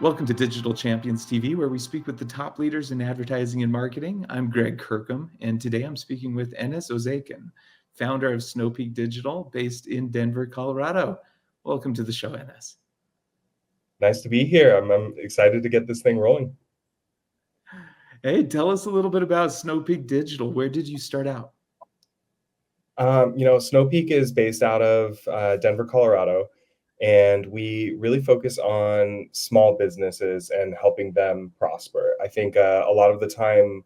Welcome to Digital Champions TV, where we speak with the top leaders in advertising and marketing. I'm Greg Kirkham, and today I'm speaking with Enes Ozekin, founder of Snow Peak Digital, based in Denver, Colorado. Welcome to the show, Enes. Nice to be here. I'm excited to get this thing rolling. Hey, tell us a little bit about Snow Peak Digital. Where did you start out? Snow Peak is based out of Denver, Colorado, and we really focus on small businesses and helping them prosper. I think a lot of the time,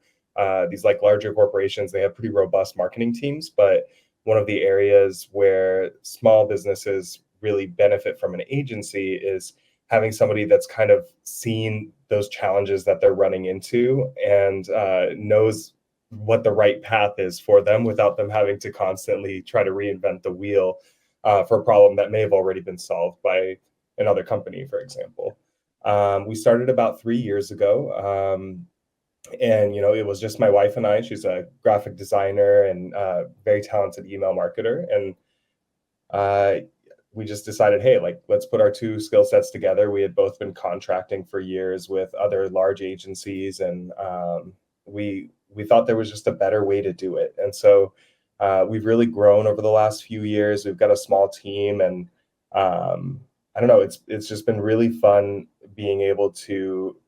these like larger corporations, they have pretty robust marketing teams, but one of the areas where small businesses really benefit from an agency is having somebody that's kind of seen those challenges that they're running into and knows what the right path is for them without them having to constantly try to reinvent the wheel for a problem that may have already been solved by another company, for example. We started about 3 years ago. And it was just my wife and I. She's a graphic designer and very talented email marketer. And we just decided, hey, like, let's put our two skill sets together. We had both been contracting for years with other large agencies, and we thought there was just a better way to do it. And so we've really grown over the last few years. We've got a small team, and I don't know, it's just been really fun being able to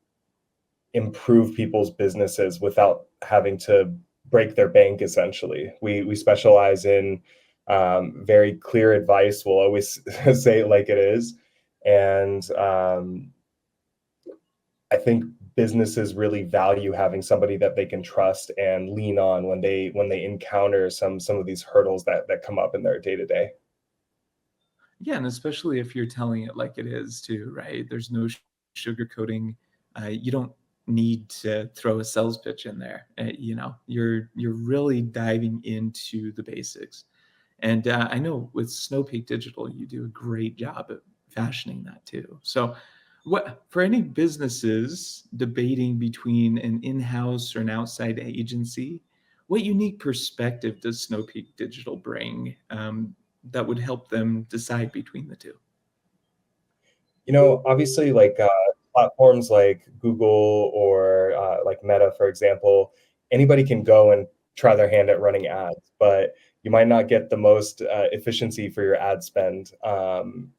improve people's businesses without having to break their bank, essentially. We specialize in very clear advice. We'll always say it like it is. And I think businesses really value having somebody that they can trust and lean on when they encounter some of these hurdles that come up in their day to day. Yeah, and especially if you're telling it like it is, too, right? There's no sugarcoating. You don't need to throw a sales pitch in there. You're really diving into the basics. And I know with Snow Peak Digital, you do a great job at fashioning that too. So, what for any businesses debating between an in-house or an outside agency, what unique perspective does Snow Peak Digital bring that would help them decide between the two? Obviously, like platforms like Google or like Meta, for example, anybody can go and try their hand at running ads, but you might not get the most efficiency for your ad spend,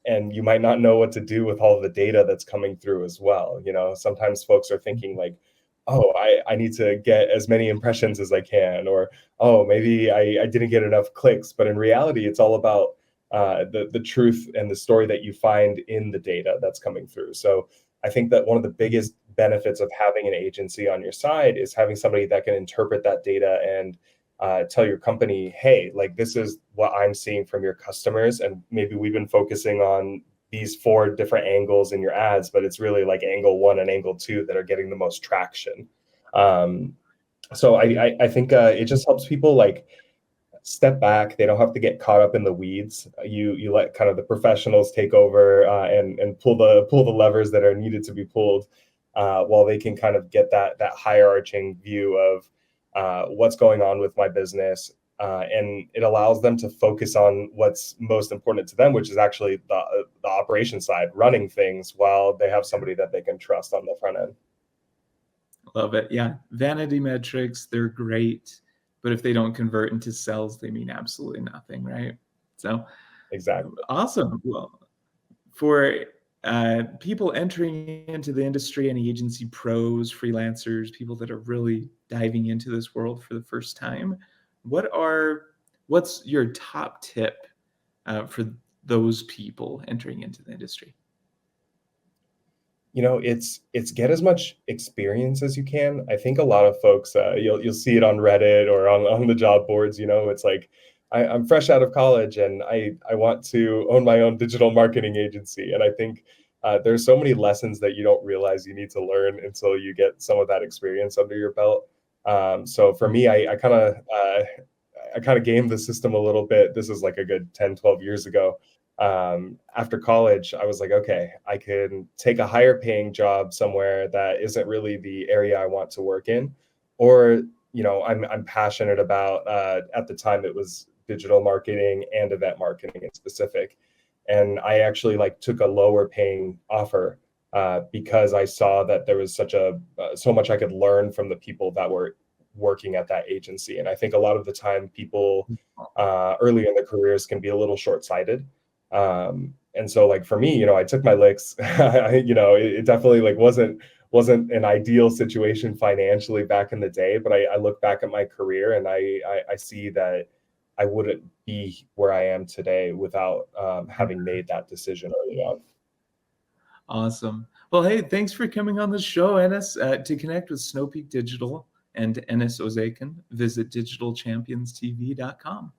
and you might not know what to do with all of the data that's coming through as well. Sometimes folks are thinking like, oh, I need to get as many impressions as I can, or oh, maybe I didn't get enough clicks. But in reality, it's all about the truth and the story that you find in the data that's coming through. So I think that one of the biggest benefits of having an agency on your side is having somebody that can interpret that data and tell your company, hey, like, this is what I'm seeing from your customers, and maybe we've been focusing on these 4 different angles in your ads, but it's really like angle 1 and angle 2 that are getting the most traction. So I think it just helps people like step back. They don't have to get caught up in the weeds. You let kind of the professionals take over and pull the levers that are needed to be pulled, while they can kind of get that higher-arching view of what's going on with my business, and it allows them to focus on what's most important to them, which is actually the operation side, running things, while they have somebody that they can trust on the front end. Love it. Yeah, vanity metrics, they're great, but if they don't convert into sales, they mean absolutely nothing, right? So Exactly. awesome. Well, for people entering into the industry, any agency pros, freelancers, people that are really diving into this world for the first time, what's your top tip for those people entering into the industry? It's get as much experience as you can. I think a lot of folks, you'll see it on Reddit or on the job boards. It's like, I'm fresh out of college and I want to own my own digital marketing agency. And I think there's so many lessons that you don't realize you need to learn until you get some of that experience under your belt. So for me, I kind of gamed the system a little bit. This is like a good 10, 12 years ago. After college, I was like, okay, I can take a higher paying job somewhere that isn't really the area I want to work in, or I'm passionate about. At the time, it was digital marketing and event marketing in specific, and I actually like took a lower paying offer because I saw that there was so much I could learn from the people that were working at that agency. And I think a lot of the time people early in their careers can be a little short-sighted. And so like for me, I took my licks. It definitely like wasn't an ideal situation financially back in the day, but I look back at my career and I see that I wouldn't be where I am today without having made that decision early on. Awesome. Well, hey, thanks for coming on the show, Enes. To connect with Snow Peak Digital and Enes Ozekin, visit digitalchampionstv.com.